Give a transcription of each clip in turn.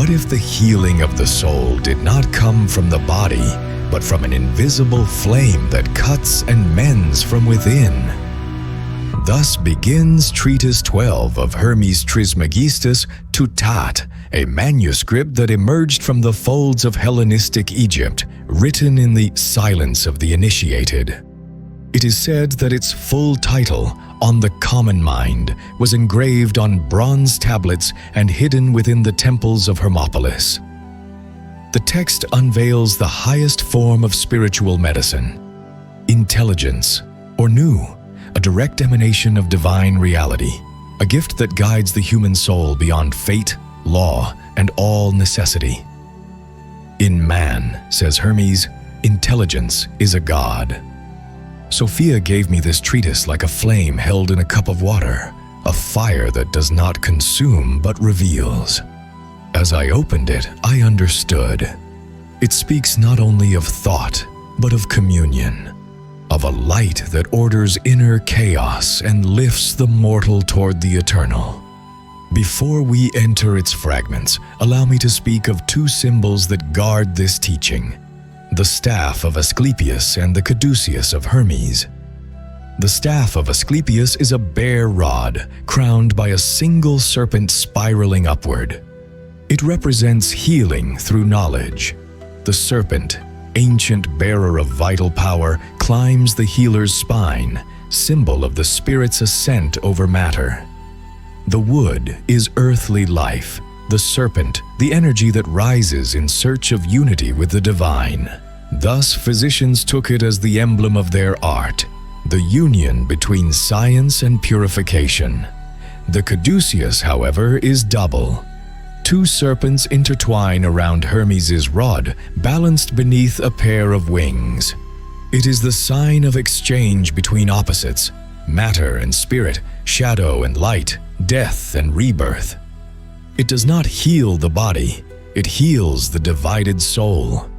What if the healing of the soul did not come from the body, but from an invisible flame that cuts and mends from within? Thus begins Treatise XII of Hermes Trismegistus to Tat, a manuscript that emerged from the folds of Hellenistic Egypt, written in the silence of the initiated. It is said that its full title, On the Common Mind, was engraved on bronze tablets and hidden within the temples of Hermopolis. The text unveils the highest form of spiritual medicine, intelligence, or Nu, a direct emanation of divine reality, a gift that guides the human soul beyond fate, law, and all necessity. In man, says Hermes, intelligence is a god. Sophia gave me this treatise like a flame held in a cup of water, a fire that does not consume but reveals. As I opened it, I understood. It speaks not only of thought, but of communion, of a light that orders inner chaos and lifts the mortal toward the eternal. Before we enter its fragments, allow me to speak of two symbols that guard this teaching: the staff of Asclepius and the caduceus of Hermes. The staff of Asclepius is a bare rod, crowned by a single serpent spiraling upward. It represents healing through knowledge. The serpent, ancient bearer of vital power, climbs the healer's spine, symbol of the spirit's ascent over matter. The wood is earthly life, the serpent, the energy that rises in search of unity with the divine. Thus, physicians took it as the emblem of their art, the union between science and purification. The caduceus, however, is double. Two serpents intertwine around Hermes's rod, balanced beneath a pair of wings. It is the sign of exchange between opposites, matter and spirit, shadow and light, death and rebirth. It does not heal the body, it heals the divided soul.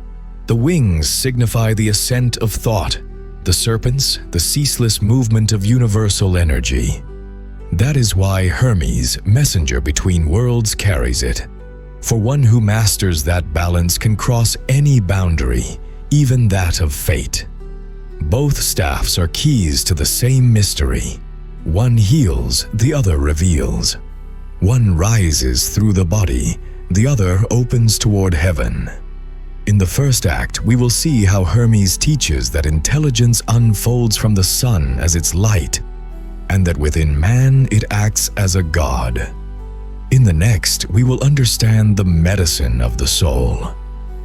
The wings signify the ascent of thought, the serpents, the ceaseless movement of universal energy. That is why Hermes, messenger between worlds, carries it. For one who masters that balance can cross any boundary, even that of fate. Both staffs are keys to the same mystery. One heals, the other reveals. One rises through the body, the other opens toward heaven. In the first act, we will see how Hermes teaches that intelligence unfolds from the sun as its light, and that within man it acts as a god. In the next, we will understand the medicine of the soul,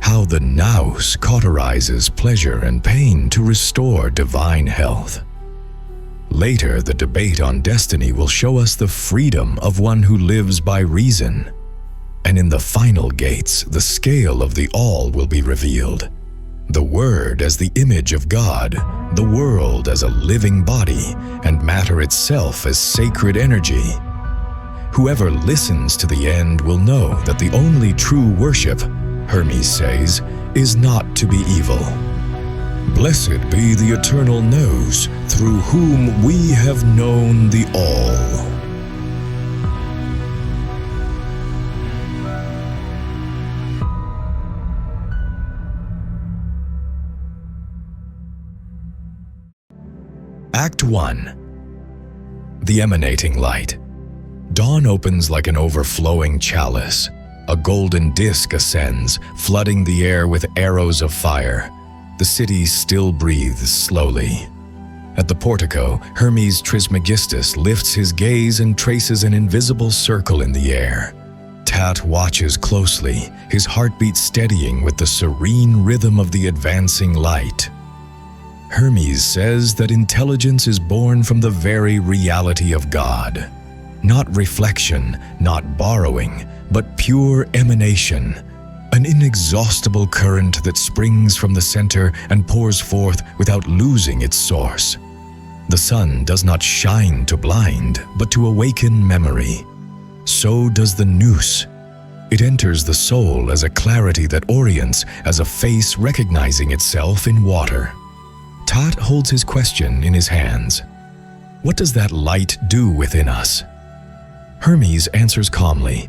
how the nous cauterizes pleasure and pain to restore divine health. Later, the debate on destiny will show us the freedom of one who lives by reason. And in the final gates, the scale of the all will be revealed. The Word as the image of God, the world as a living body, and matter itself as sacred energy. Whoever listens to the end will know that the only true worship, Hermes says, is not to be evil. Blessed be the eternal Nous, through whom we have known the All. Act 1. The Emanating Light. Dawn opens like an overflowing chalice. A golden disk ascends, flooding the air with arrows of fire. The city still breathes slowly. At the portico, Hermes Trismegistus lifts his gaze and traces an invisible circle in the air. Tat watches closely, his heartbeat steadying with the serene rhythm of the advancing light. Hermes says that intelligence is born from the very reality of God. Not reflection, not borrowing, but pure emanation, an inexhaustible current that springs from the center and pours forth without losing its source. The sun does not shine to blind, but to awaken memory. So does the nous. It enters the soul as a clarity that orients, as a face recognizing itself in water. Tat holds his question in his hands. What does that light do within us? Hermes answers calmly.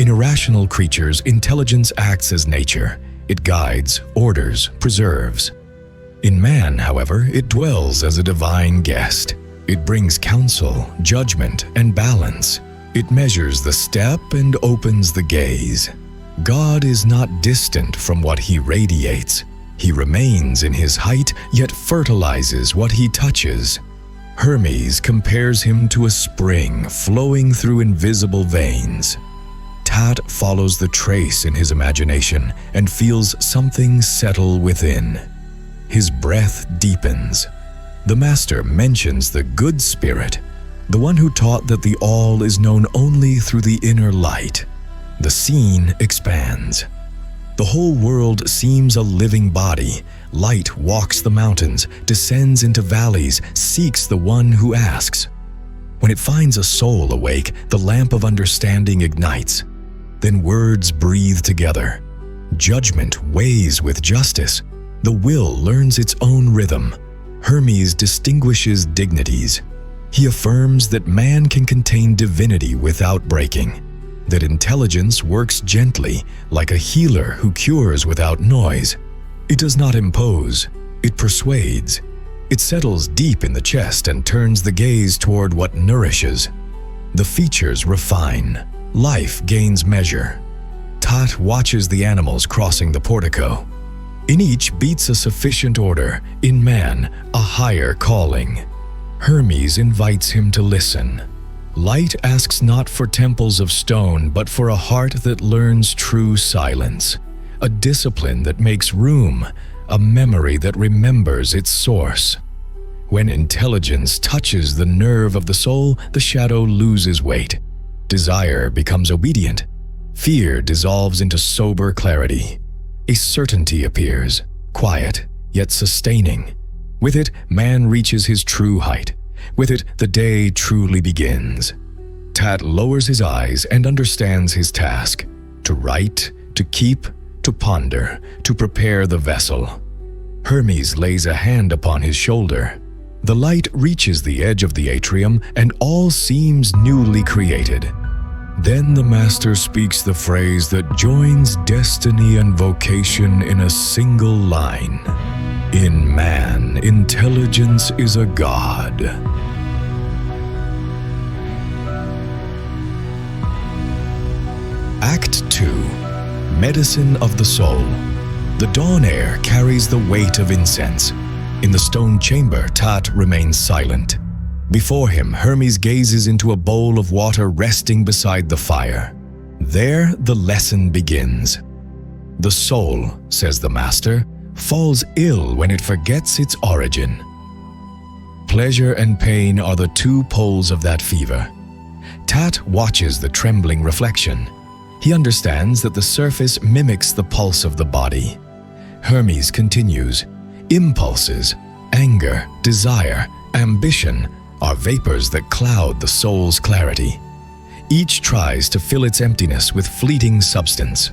In irrational creatures, intelligence acts as nature. It guides, orders, preserves. In man, however, it dwells as a divine guest. It brings counsel, judgment, and balance. It measures the step and opens the gaze. God is not distant from what he radiates. He remains in his height, yet fertilizes what he touches. Hermes compares him to a spring flowing through invisible veins. Tat follows the trace in his imagination and feels something settle within. His breath deepens. The master mentions the good spirit, the one who taught that the all is known only through the inner light. The scene expands. The whole world seems a living body. Light walks the mountains, descends into valleys, seeks the one who asks. When it finds a soul awake, the lamp of understanding ignites. Then words breathe together. Judgment weighs with justice. The will learns its own rhythm. Hermes distinguishes dignities. He affirms that man can contain divinity without breaking, that intelligence works gently, like a healer who cures without noise. It does not impose, it persuades. It settles deep in the chest and turns the gaze toward what nourishes. The features refine, life gains measure. Tat watches the animals crossing the portico. In each beats a sufficient order, in man, a higher calling. Hermes invites him to listen. Light asks not for temples of stone, but for a heart that learns true silence, a discipline that makes room, a memory that remembers its source. When intelligence touches the nerve of the soul, the shadow loses weight. Desire becomes obedient. Fear dissolves into sober clarity. A certainty appears, quiet, yet sustaining. With it, man reaches his true height. With it, the day truly begins. Tat lowers his eyes and understands his task: to write, to keep, to ponder, to prepare the vessel. Hermes lays a hand upon his shoulder. The light reaches the edge of the atrium, and all seems newly created. Then the master speaks the phrase that joins destiny and vocation in a single line. In man, intelligence is a god. Act 2. Medicine of the Soul. The dawn air carries the weight of incense. In the stone chamber, Tat remains silent. Before him, Hermes gazes into a bowl of water resting beside the fire. There, the lesson begins. The soul, says the master, falls ill when it forgets its origin. Pleasure and pain are the two poles of that fever. Tat watches the trembling reflection. He understands that the surface mimics the pulse of the body. Hermes continues. Impulses, anger, desire, ambition are vapors that cloud the soul's clarity. Each tries to fill its emptiness with fleeting substance.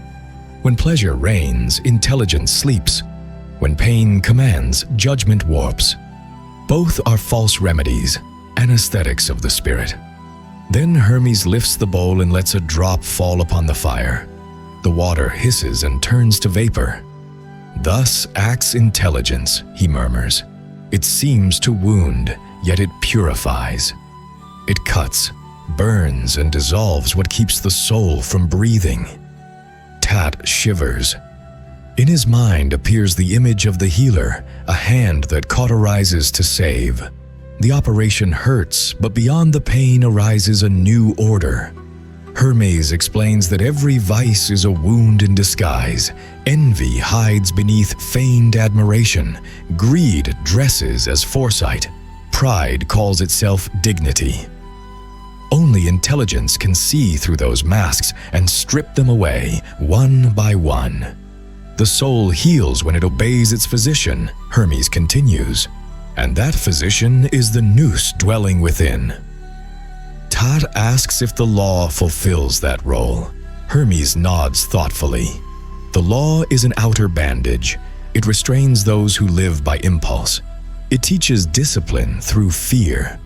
When pleasure reigns, intelligence sleeps. When pain commands, judgment warps. Both are false remedies, anesthetics of the spirit. Then Hermes lifts the bowl and lets a drop fall upon the fire. The water hisses and turns to vapor. Thus acts intelligence, he murmurs. It seems to wound, yet it purifies. It cuts, burns, and dissolves what keeps the soul from breathing. Tat shivers. In his mind appears the image of the healer, a hand that cauterizes to save. The operation hurts, but beyond the pain arises a new order. Hermes explains that every vice is a wound in disguise. Envy hides beneath feigned admiration. Greed dresses as foresight. Pride calls itself dignity. Only intelligence can see through those masks and strip them away, one by one. The soul heals when it obeys its physician, Hermes continues. And that physician is the nous dwelling within. Tat asks if the law fulfills that role. Hermes nods thoughtfully. The law is an outer bandage. It restrains those who live by impulse. It teaches discipline through fear.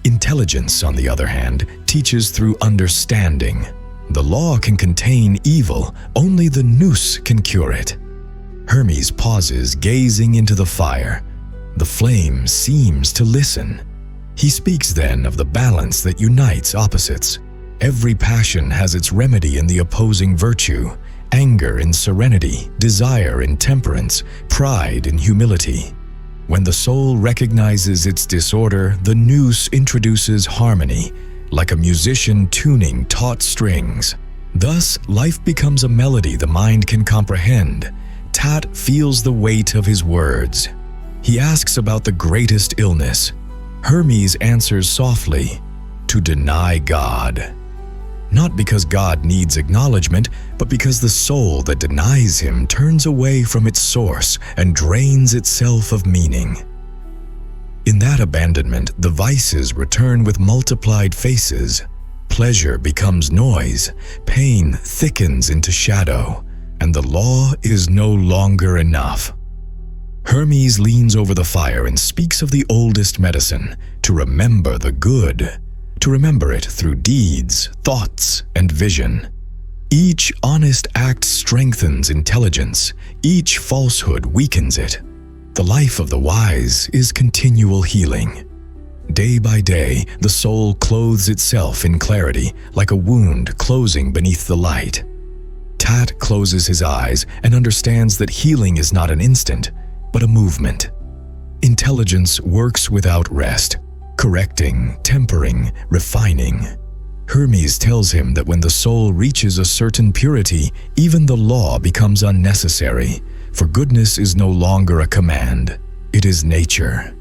Intelligence, on the other hand, teaches through understanding. The law can contain evil, only the nous can cure it. Hermes pauses, gazing into the fire. The flame seems to listen. He speaks then of the balance that unites opposites. Every passion has its remedy in the opposing virtue: anger in serenity, desire in temperance, pride in humility. When the soul recognizes its disorder, the nous introduces harmony, like a musician tuning taut strings. Thus, life becomes a melody the mind can comprehend. Tat feels the weight of his words. He asks about the greatest illness. Hermes answers softly, to deny God. Not because God needs acknowledgement, but because the soul that denies him turns away from its source and drains itself of meaning. In that abandonment, the vices return with multiplied faces. Pleasure becomes noise, pain thickens into shadow, and the law is no longer enough. Hermes leans over the fire and speaks of the oldest medicine, to remember the good, to remember it through deeds, thoughts, and vision. Each honest act strengthens intelligence, each falsehood weakens it. The life of the wise is continual healing. Day by day, the soul clothes itself in clarity, like a wound closing beneath the light. Tat closes his eyes and understands that healing is not an instant, but a movement. Intelligence works without rest, correcting, tempering, refining. Hermes tells him that when the soul reaches a certain purity, even the law becomes unnecessary, for goodness is no longer a command, it is nature.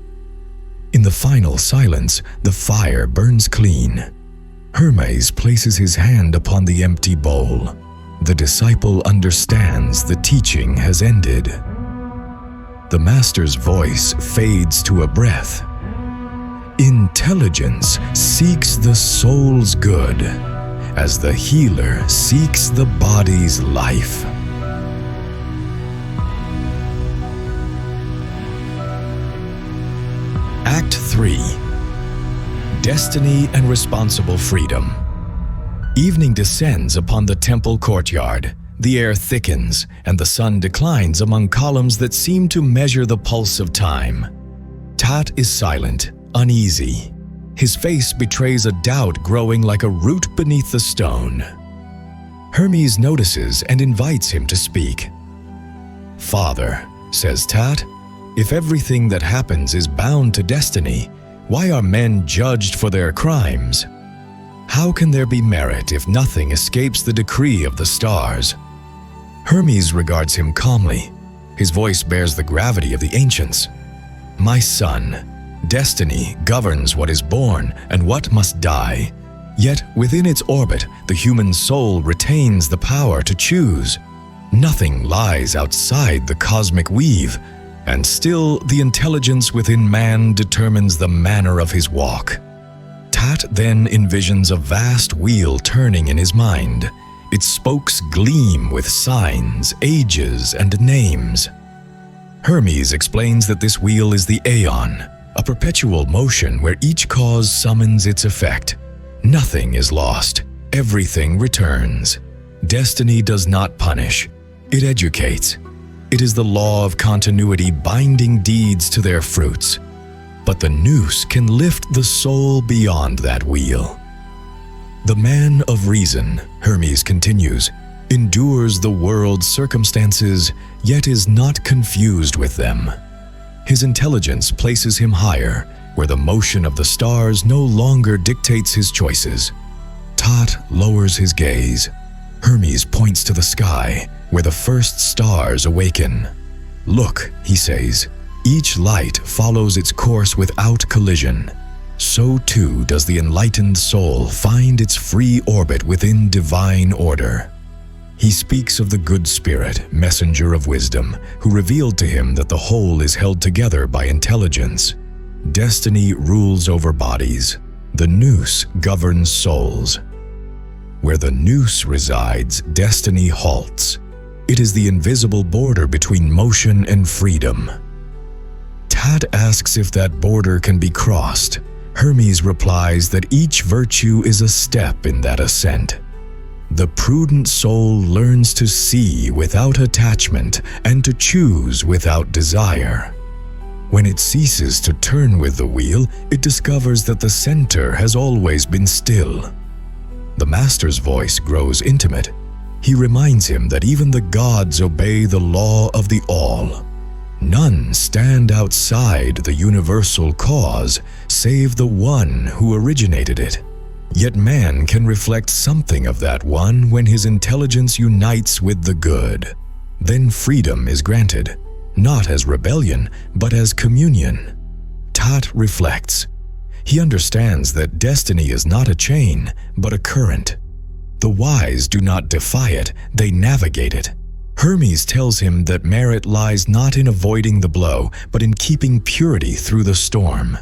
In the final silence, the fire burns clean. Hermes places his hand upon the empty bowl. The disciple understands the teaching has ended. The master's voice fades to a breath. Intelligence seeks the soul's good, as the healer seeks the body's life. Act 3. Destiny and Responsible Freedom. Evening descends upon the temple courtyard. The air thickens, and the sun declines among columns that seem to measure the pulse of time. Tat is silent, uneasy. His face betrays a doubt growing like a root beneath the stone. Hermes notices and invites him to speak. "Father," says Tat, "if everything that happens is bound to destiny, why are men judged for their crimes? How can there be merit if nothing escapes the decree of the stars?" Hermes regards him calmly. His voice bears the gravity of the ancients. "My son, destiny governs what is born and what must die. Yet within its orbit, the human soul retains the power to choose. Nothing lies outside the cosmic weave, and still the intelligence within man determines the manner of his walk." Tat then envisions a vast wheel turning in his mind. Its spokes gleam with signs, ages, and names. Hermes explains that this wheel is the aeon, a perpetual motion where each cause summons its effect. Nothing is lost, everything returns. Destiny does not punish, it educates. It is the law of continuity binding deeds to their fruits. But the nous can lift the soul beyond that wheel. The man of reason, Hermes continues, endures the world's circumstances, yet is not confused with them. His intelligence places him higher, where the motion of the stars no longer dictates his choices. Tat lowers his gaze. Hermes points to the sky, where the first stars awaken. "Look," he says, "each light follows its course without collision. So too does the enlightened soul find its free orbit within divine order." He speaks of the good spirit, messenger of wisdom, who revealed to him that the whole is held together by intelligence. Destiny rules over bodies. The nous governs souls. Where the nous resides, destiny halts. It is the invisible border between motion and freedom. Tat asks if that border can be crossed. Hermes replies that each virtue is a step in that ascent. The prudent soul learns to see without attachment and to choose without desire. When it ceases to turn with the wheel, it discovers that the center has always been still. The master's voice grows intimate. He reminds him that even the gods obey the law of the all. None stand outside the universal cause, save the one who originated it. Yet man can reflect something of that one when his intelligence unites with the good. Then freedom is granted, not as rebellion, but as communion. Tat reflects. He understands that destiny is not a chain, but a current. The wise do not defy it, they navigate it. Hermes tells him that merit lies not in avoiding the blow, but in keeping purity through the storm.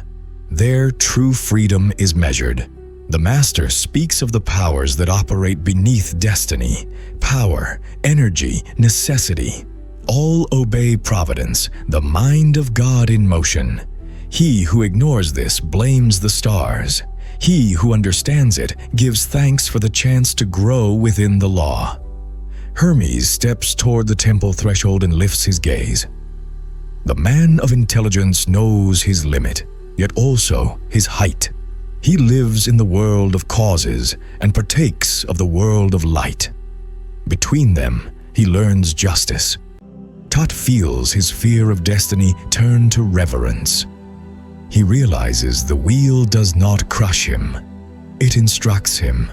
There true freedom is measured. The master speaks of the powers that operate beneath destiny: power, energy, necessity. All obey providence, the mind of God in motion. He who ignores this blames the stars. He who understands it gives thanks for the chance to grow within the law. Hermes steps toward the temple threshold and lifts his gaze. The man of intelligence knows his limit, yet also his height. He lives in the world of causes and partakes of the world of light. Between them, he learns justice. Tat feels his fear of destiny turn to reverence. He realizes the wheel does not crush him. It instructs him.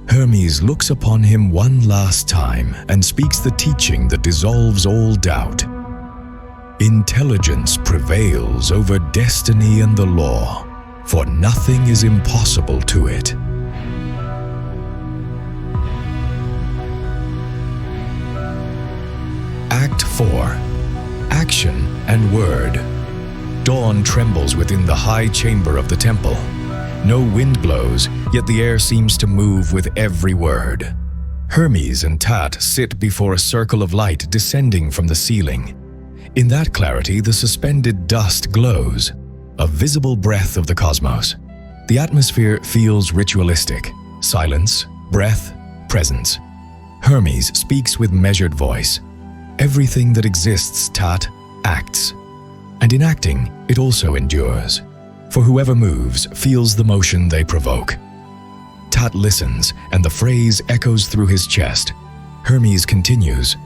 Hermes looks upon him one last time and speaks the teaching that dissolves all doubt. Intelligence prevails over destiny and the law, for nothing is impossible to it. Act 4. Action and Word. Dawn trembles within the high chamber of the temple. No wind blows, yet the air seems to move with every word. Hermes and Tat sit before a circle of light descending from the ceiling. In that clarity, the suspended dust glows, a visible breath of the cosmos. The atmosphere feels ritualistic: silence, breath, presence. Hermes speaks with measured voice. Everything that exists, Tat, acts. And in acting, it also endures. For whoever moves feels the motion they provoke. Tat listens, and the phrase echoes through his chest. Hermes continues,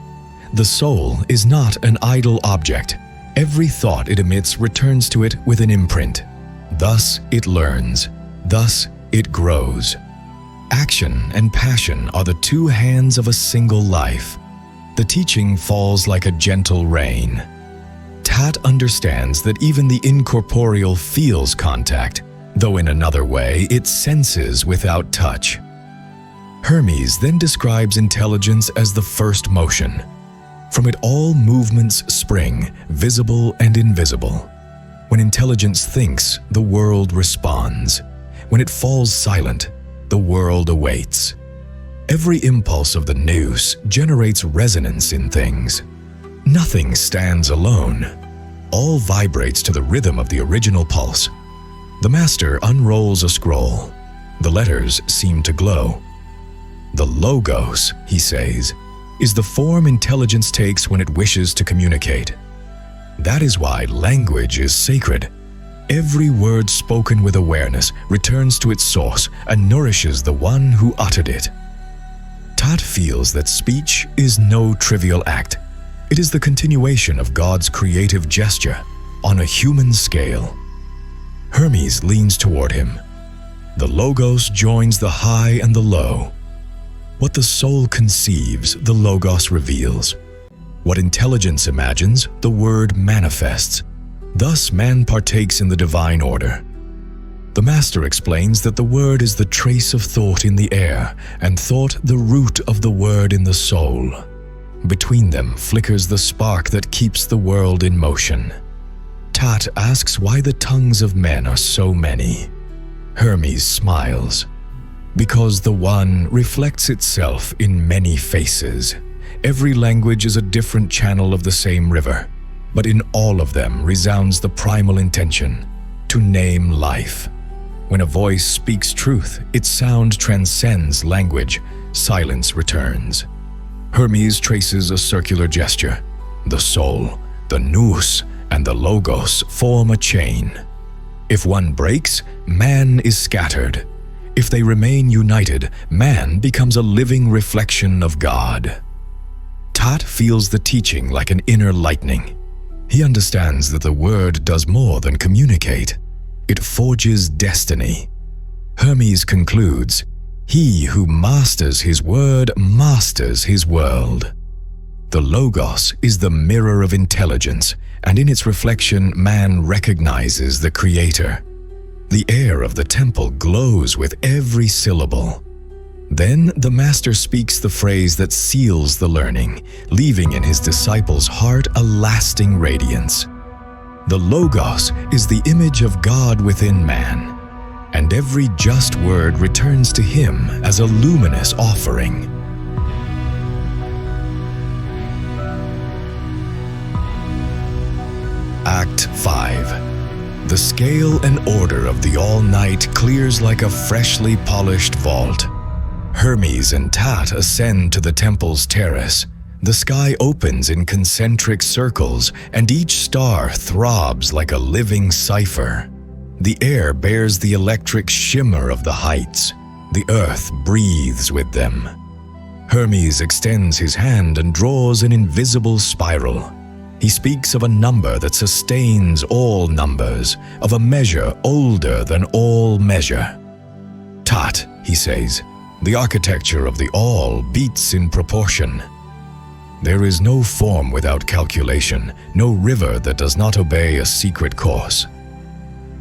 "The soul is not an idle object. Every thought it emits returns to it with an imprint. Thus it learns. Thus it grows. Action and passion are the two hands of a single life. The teaching falls like a gentle rain." Tat understands that even the incorporeal feels contact, though in another way it senses without touch. Hermes then describes intelligence as the first motion. From it all movements spring, visible and invisible. When intelligence thinks, the world responds. When it falls silent, the world awaits. Every impulse of the nous generates resonance in things. Nothing stands alone. All vibrates to the rhythm of the original pulse. The master unrolls a scroll. The letters seem to glow. "The logos," he says, "is the form intelligence takes when it wishes to communicate. That is why language is sacred. Every word spoken with awareness returns to its source and nourishes the one who uttered it." Tat feels that speech is no trivial act. It is the continuation of God's creative gesture on a human scale. Hermes leans toward him. The logos joins the high and the low. What the soul conceives, the logos reveals. What intelligence imagines, the word manifests. Thus man partakes in the divine order. The master explains that the word is the trace of thought in the air, and thought the root of the word in the soul. Between them flickers the spark that keeps the world in motion. Tat asks why the tongues of men are so many. Hermes smiles. Because the one reflects itself in many faces. Every language is a different channel of the same river, but in all of them resounds the primal intention: to name life. When a voice speaks truth, its sound transcends language, silence returns. Hermes traces a circular gesture. The soul, the nous, and the logos form a chain. If one breaks, man is scattered. If they remain united, man becomes a living reflection of God. Tat feels the teaching like an inner lightning. He understands that the word does more than communicate. It forges destiny. Hermes concludes, "He who masters his word masters his world." The Logos is the mirror of intelligence, and in its reflection, man recognizes the Creator. The air of the temple glows with every syllable. Then the Master speaks the phrase that seals the learning, leaving in his disciples' heart a lasting radiance. The Logos is the image of God within man, and every just word returns to him as a luminous offering. Act 5. The scale and order of the all-night clears like a freshly polished vault. Hermes and Tat ascend to the temple's terrace. The sky opens in concentric circles, and each star throbs like a living cipher. The air bears the electric shimmer of the heights. The earth breathes with them. Hermes extends his hand and draws an invisible spiral. He speaks of a number that sustains all numbers, of a measure older than all measure. Tat, he says, the architecture of the all beats in proportion. There is no form without calculation, no river that does not obey a secret course.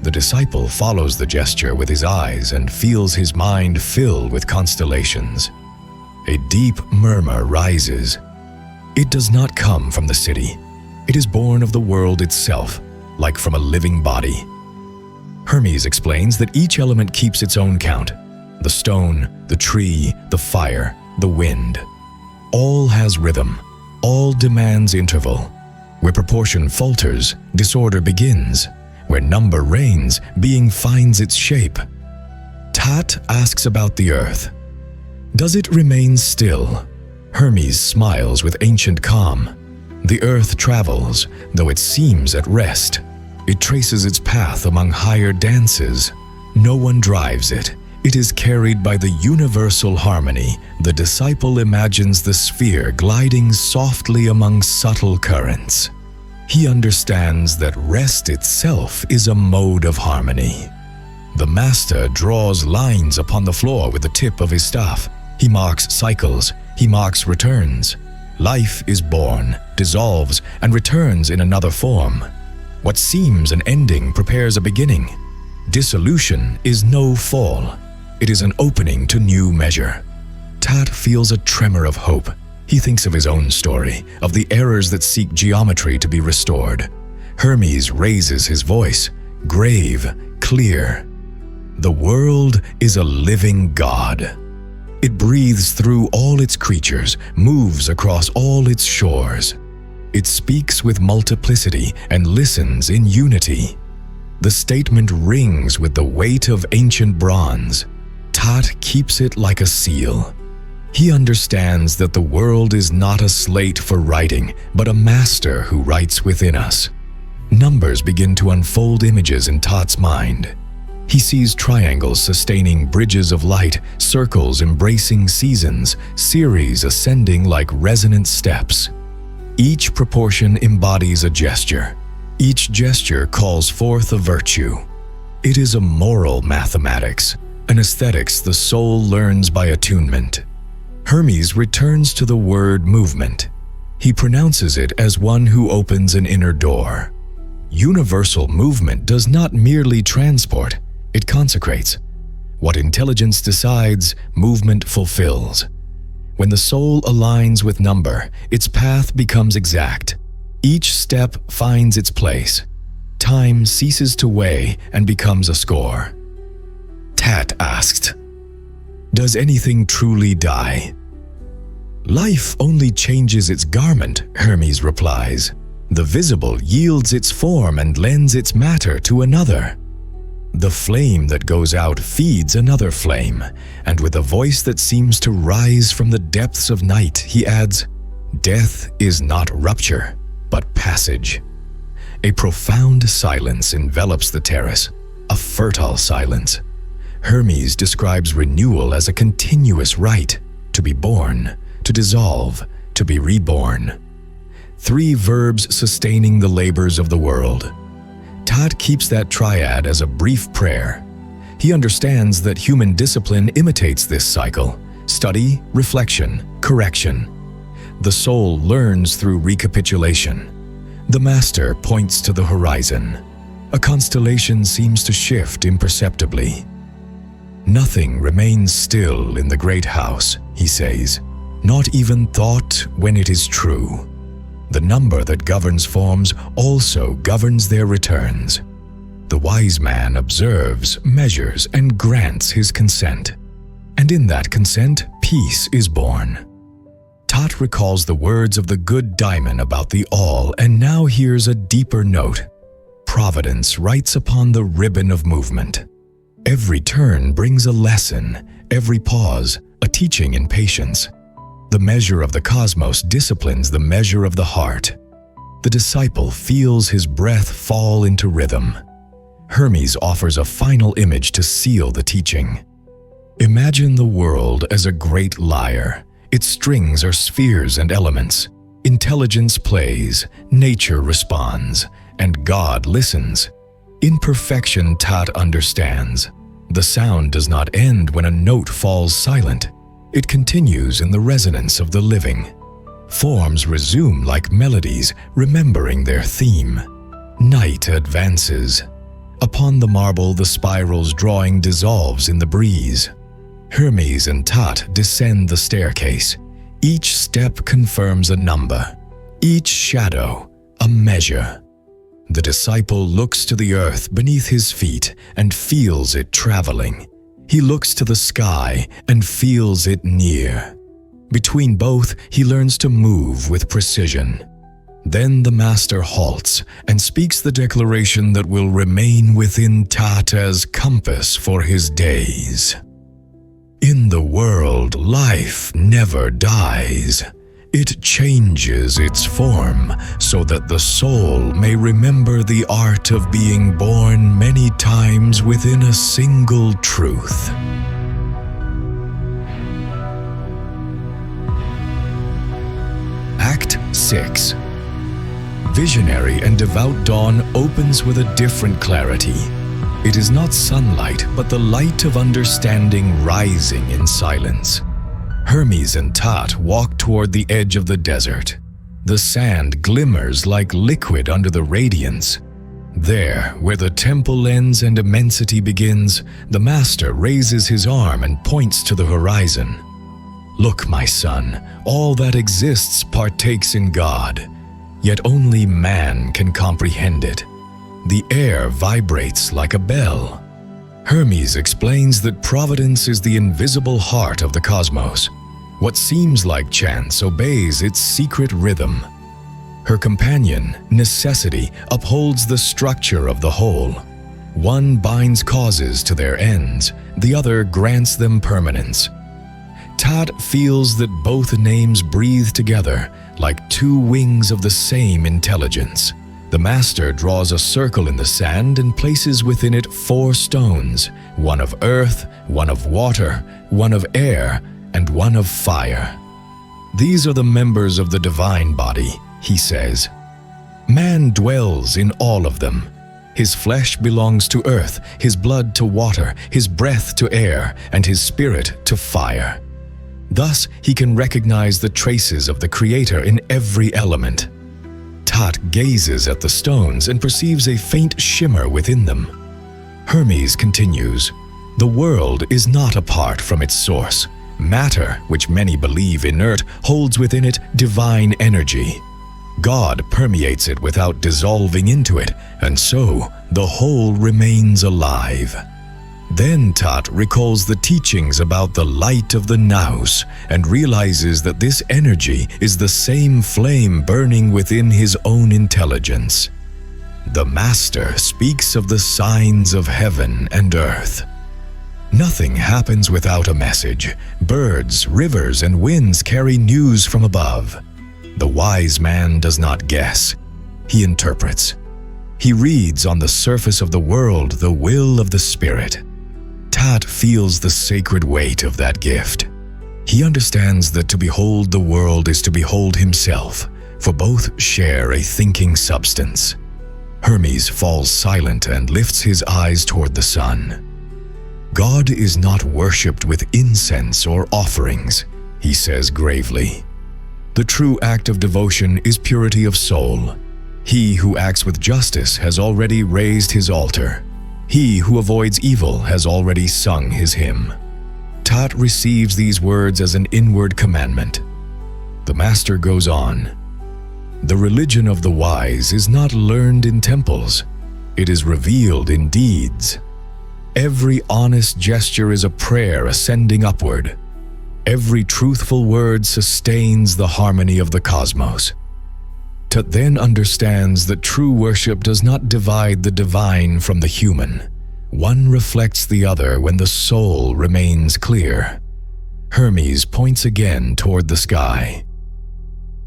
The disciple follows the gesture with his eyes and feels his mind fill with constellations. A deep murmur rises. It does not come from the city. It is born of the world itself, like from a living body. Hermes explains that each element keeps its own count. The stone, the tree, the fire, the wind. All has rhythm. All demands interval. Where proportion falters, disorder begins. Where number reigns, being finds its shape. Tat asks about the earth. Does it remain still? Hermes smiles with ancient calm. The earth travels, though it seems at rest. It traces its path among higher dances. No one drives it. It is carried by the universal harmony. The disciple imagines the sphere gliding softly among subtle currents. He understands that rest itself is a mode of harmony. The master draws lines upon the floor with the tip of his staff. He marks cycles. He marks returns. Life is born, dissolves, and returns in another form. What seems an ending prepares a beginning. Dissolution is no fall. It is an opening to new measure. Tat feels a tremor of hope. He thinks of his own story, of the errors that seek geometry to be restored. Hermes raises his voice, grave, clear. The world is a living God. It breathes through all its creatures, moves across all its shores. It speaks with multiplicity and listens in unity. The statement rings with the weight of ancient bronze. Tat keeps it like a seal. He understands that the world is not a slate for writing, but a master who writes within us. Numbers begin to unfold images in Tat's mind. He sees triangles sustaining bridges of light, circles embracing seasons, series ascending like resonant steps. Each proportion embodies a gesture. Each gesture calls forth a virtue. It is a moral mathematics, an aesthetics the soul learns by attunement. Hermes returns to the word movement. He pronounces it as one who opens an inner door. Universal movement does not merely transport, it consecrates. What intelligence decides, movement fulfills. When the soul aligns with number, its path becomes exact. Each step finds its place. Time ceases to weigh and becomes a score. Tat asked, "Does anything truly die?" "Life only changes its garment," Hermes replies. "The visible yields its form and lends its matter to another." The flame that goes out feeds another flame, and with a voice that seems to rise from the depths of night, he adds, "Death is not rupture, but passage." A profound silence envelops the terrace, a fertile silence. Hermes describes renewal as a continuous rite, to be born, to dissolve, to be reborn. 3 verbs sustaining the labors of the world. Tat keeps that triad as a brief prayer. He understands that human discipline imitates this cycle: study, reflection, correction. The soul learns through recapitulation. The master points to the horizon. A constellation seems to shift imperceptibly. "Nothing remains still in the great house," he says, "not even thought when it is true. The number that governs forms also governs their returns. The wise man observes, measures, and grants his consent. And in that consent, peace is born." Tat recalls the words of the good daimon about the all and now hears a deeper note. Providence writes upon the ribbon of movement. Every turn brings a lesson, every pause, a teaching in patience. The measure of the cosmos disciplines the measure of the heart. The disciple feels his breath fall into rhythm. Hermes offers a final image to seal the teaching. Imagine the world as a great lyre. Its strings are spheres and elements. Intelligence plays, nature responds, and God listens. In perfection, Tat understands. The sound does not end when a note falls silent. It continues in the resonance of the living. Forms resume like melodies, remembering their theme. Night advances. Upon the marble, the spiral's drawing dissolves in the breeze. Hermes and Tat descend the staircase. Each step confirms a number. Each shadow, a measure. The disciple looks to the earth beneath his feet and feels it traveling. He looks to the sky and feels it near. Between both, he learns to move with precision. Then the master halts and speaks the declaration that will remain within Tat as compass for his days. In the world, life never dies. It changes its form so that the soul may remember the art of being born many times within a single truth. Act 6. Visionary and devout dawn opens with a different clarity. It is not sunlight, but the light of understanding rising in silence. Hermes and Tat walk toward the edge of the desert. The sand glimmers like liquid under the radiance. There, where the temple ends and immensity begins, the master raises his arm and points to the horizon. "Look, my son, all that exists partakes in God, yet only man can comprehend it. The air vibrates like a bell." Hermes explains that providence is the invisible heart of the cosmos. What seems like chance obeys its secret rhythm. Her companion, necessity, upholds the structure of the whole. One binds causes to their ends, the other grants them permanence. Tat feels that both names breathe together, like 2 wings of the same intelligence. The master draws a circle in the sand and places within it 4 stones, one of earth, one of water, one of air, and one of fire. "These are the members of the divine body," he says. "Man dwells in all of them. His flesh belongs to earth, his blood to water, his breath to air, and his spirit to fire. Thus he can recognize the traces of the Creator in every element." Tat gazes at the stones and perceives a faint shimmer within them. Hermes continues, "The world is not apart from its source. Matter, which many believe inert, holds within it divine energy. God permeates it without dissolving into it, and so the whole remains alive." Then Tat recalls the teachings about the light of the nous and realizes that this energy is the same flame burning within his own intelligence. The Master speaks of the signs of heaven and earth. Nothing happens without a message. Birds, rivers, and winds carry news from above. The wise man does not guess. He interprets. He reads on the surface of the world the will of the Spirit. Tat feels the sacred weight of that gift. He understands that to behold the world is to behold himself, for both share a thinking substance. Hermes falls silent and lifts his eyes toward the sun. God is not worshipped with incense or offerings, he says gravely. The true act of devotion is purity of soul. He who acts with justice has already raised his altar. He who avoids evil has already sung his hymn. Tat receives these words as an inward commandment. The Master goes on. The religion of the wise is not learned in temples. It is revealed in deeds. Every honest gesture is a prayer ascending upward. Every truthful word sustains the harmony of the cosmos. Tat then understands that true worship does not divide the divine from the human. One reflects the other when the soul remains clear. Hermes points again toward the sky.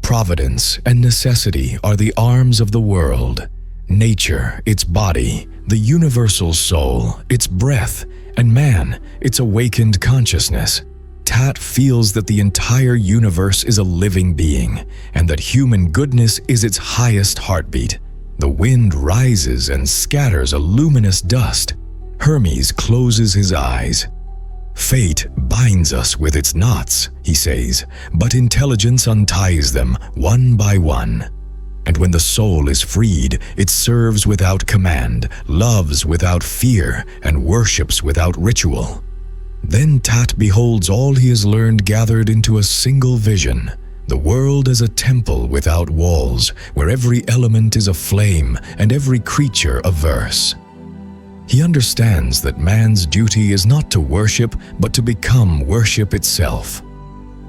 Providence and necessity are the arms of the world. Nature, its body, the universal soul, its breath, and man, its awakened consciousness. Tat feels that the entire universe is a living being, and that human goodness is its highest heartbeat. The wind rises and scatters a luminous dust. Hermes closes his eyes. Fate binds us with its knots, he says, but intelligence unties them one by one. And when the soul is freed, it serves without command, loves without fear, and worships without ritual. Then Tat beholds all he has learned gathered into a single vision, the world as a temple without walls, where every element is a flame and every creature a verse. He understands that man's duty is not to worship, but to become worship itself.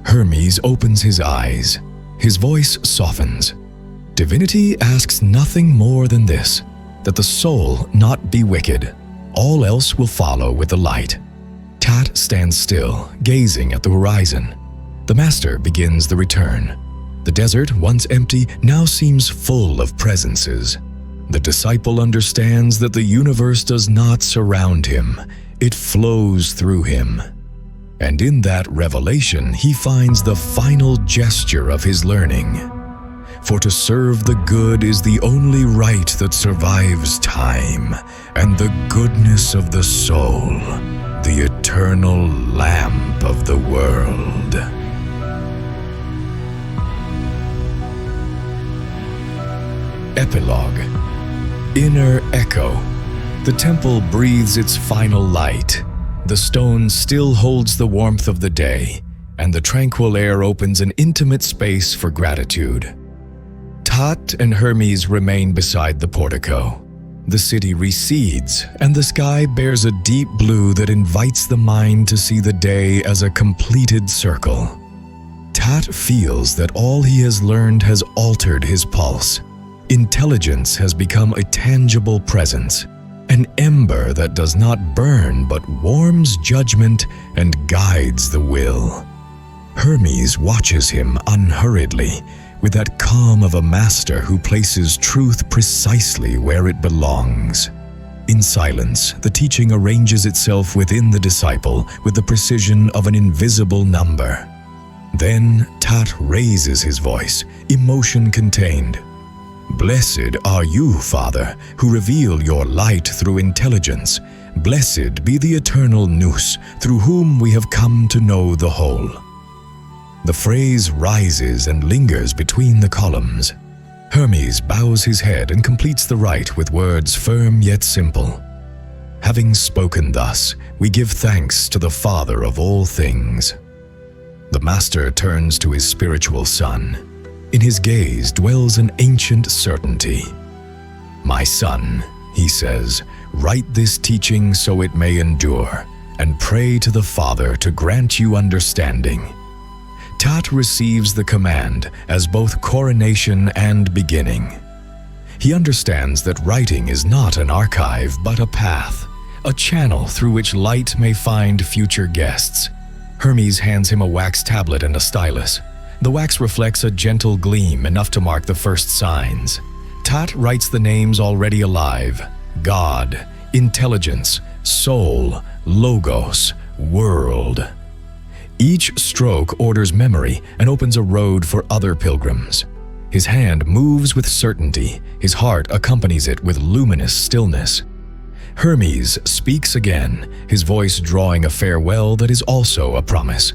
Hermes opens his eyes. His voice softens. Divinity asks nothing more than this, that the soul not be wicked. All else will follow with the light. Tat stands still, gazing at the horizon. The Master begins the return. The desert, once empty, now seems full of presences. The disciple understands that the universe does not surround him, it flows through him. And in that revelation, he finds the final gesture of his learning. For to serve the good is the only right that survives time, and the goodness of the soul, the eternal lamp of the world. Epilogue. Inner echo. The temple breathes its final light. The stone still holds the warmth of the day, and the tranquil air opens an intimate space for gratitude. Tat and Hermes remain beside the portico. The city recedes, and the sky bears a deep blue that invites the mind to see the day as a completed circle. Tat feels that all he has learned has altered his pulse. Intelligence has become a tangible presence, an ember that does not burn but warms judgment and guides the will. Hermes watches him unhurriedly, with that calm of a master who places truth precisely where it belongs. In silence, the teaching arranges itself within the disciple with the precision of an invisible number. Then Tat raises his voice, emotion contained. Blessed are you, Father, who reveal your light through intelligence. Blessed be the eternal Nous, through whom we have come to know the whole. The phrase rises and lingers between the columns. Hermes bows his head and completes the rite with words firm yet simple. Having spoken thus, we give thanks to the Father of all things. The Master turns to his spiritual son. In his gaze dwells an ancient certainty. My son, he says, write this teaching so it may endure, and pray to the Father to grant you understanding. Tat receives the command as both coronation and beginning. He understands that writing is not an archive, but a path, a channel through which light may find future guests. Hermes hands him a wax tablet and a stylus. The wax reflects a gentle gleam, enough to mark the first signs. Tat writes the names already alive: God, intelligence, soul, logos, world. Each stroke orders memory and opens a road for other pilgrims. His hand moves with certainty, his heart accompanies it with luminous stillness. Hermes speaks again, his voice drawing a farewell that is also a promise.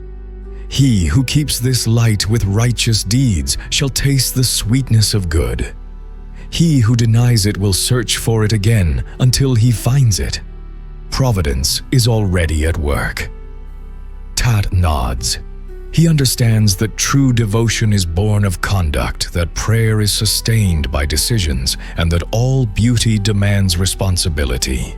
He who keeps this light with righteous deeds shall taste the sweetness of good. He who denies it will search for it again until he finds it. Providence is already at work. Tat nods. He understands that true devotion is born of conduct, that prayer is sustained by decisions, and that all beauty demands responsibility.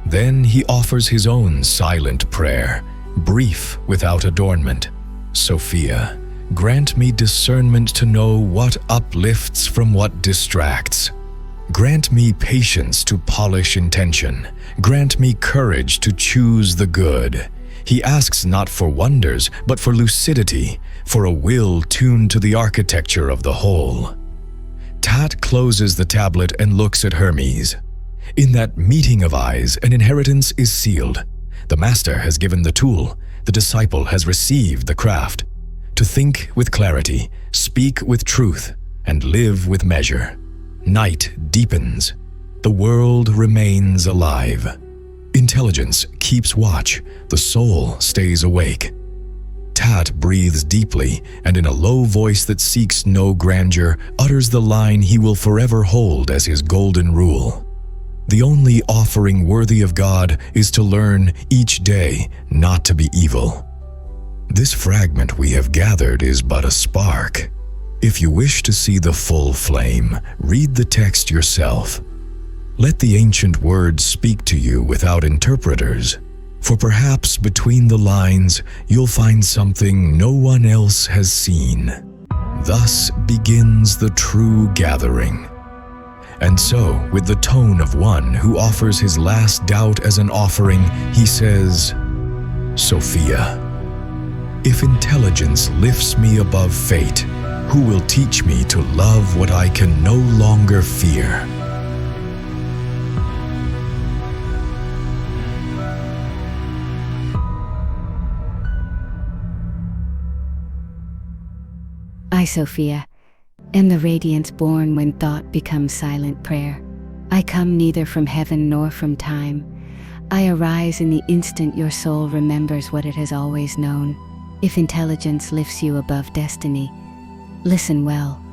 Then he offers his own silent prayer, brief without adornment. Sophia, grant me discernment to know what uplifts from what distracts. Grant me patience to polish intention. Grant me courage to choose the good. He asks not for wonders, but for lucidity, for a will tuned to the architecture of the whole. Tat closes the tablet and looks at Hermes. In that meeting of eyes, an inheritance is sealed. The master has given the tool. The disciple has received the craft. To think with clarity, speak with truth, and live with measure. Night deepens. The world remains alive. Intelligence keeps watch. The soul stays awake. Tat breathes deeply, and in a low voice that seeks no grandeur, utters the line he will forever hold as his golden rule. The only offering worthy of God is to learn each day not to be evil. This fragment we have gathered is but a spark. If you wish to see the full flame, read the text yourself. Let the ancient words speak to you without interpreters, for perhaps between the lines you'll find something no one else has seen. Thus begins the true gathering. And so, with the tone of one who offers his last doubt as an offering, he says, Sophia, if intelligence lifts me above fate, who will teach me to love what I can no longer fear? I, Sophia, am the radiance born when thought becomes silent prayer. I come neither from heaven nor from time. I arise in the instant your soul remembers what it has always known. If intelligence lifts you above destiny, listen well.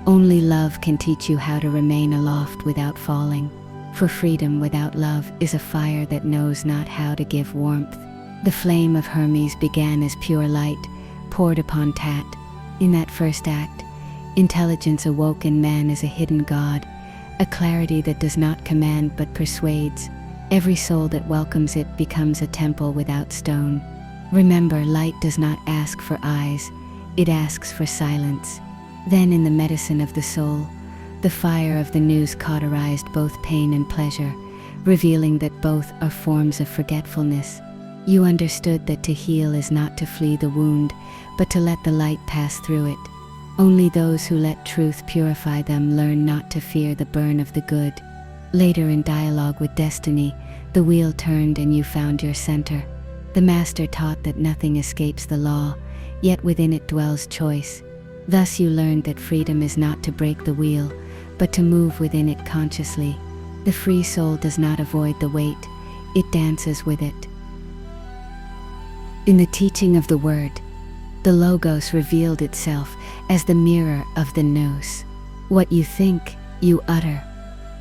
Only love can teach you how to remain aloft without falling. For freedom without love is a fire that knows not how to give warmth. The flame of Hermes began as pure light, poured upon Tat. In that first act, intelligence awoke in man as a hidden god, a clarity that does not command but persuades. Every soul that welcomes it becomes a temple without stone. Remember, light does not ask for eyes, it asks for silence. Then in the medicine of the soul, the fire of the news cauterized both pain and pleasure, revealing that both are forms of forgetfulness. You understood that to heal is not to flee the wound, but to let the light pass through it. Only those who let truth purify them learn not to fear the burn of the good. Later, in dialogue with destiny, the wheel turned and you found your center. The master taught that nothing escapes the law, yet within it dwells choice. Thus you learned that freedom is not to break the wheel, but to move within it consciously. The free soul does not avoid the weight, it dances with it. In the teaching of the word, the Logos revealed itself as the mirror of the nous. What you think, you utter.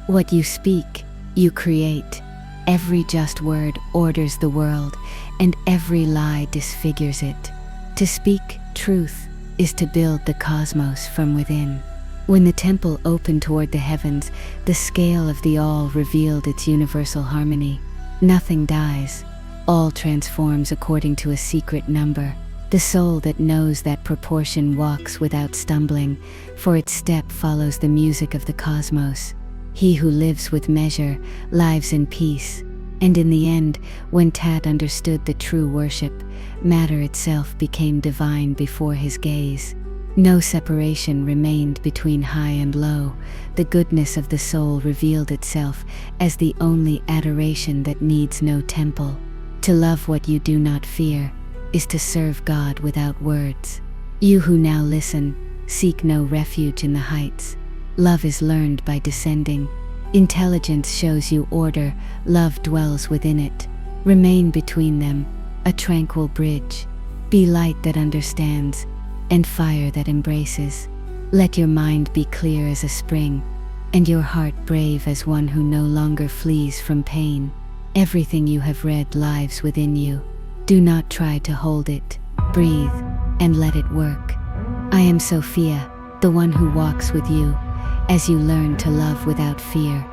What you speak, you create. Every just word orders the world, and every lie disfigures it. To speak truth is to build the cosmos from within. When the temple opened toward the heavens, the scale of the all revealed its universal harmony. Nothing dies. All transforms according to a secret number. The soul that knows that proportion walks without stumbling, for its step follows the music of the cosmos. He who lives with measure lives in peace. And in the end, when Tat understood the true worship, matter itself became divine before his gaze. No separation remained between high and low. The goodness of the soul revealed itself as the only adoration that needs no temple. To love what you do not fear is to serve God without words. You who now listen, seek no refuge in the heights. Love is learned by descending. Intelligence shows you order, love dwells within it. Remain between them, a tranquil bridge. Be light that understands, and fire that embraces. Let your mind be clear as a spring, and your heart brave as one who no longer flees from pain. Everything you have read lives within you. Do not try to hold it. Breathe, and let it work. I am Sophia, the one who walks with you, as you learn to love without fear.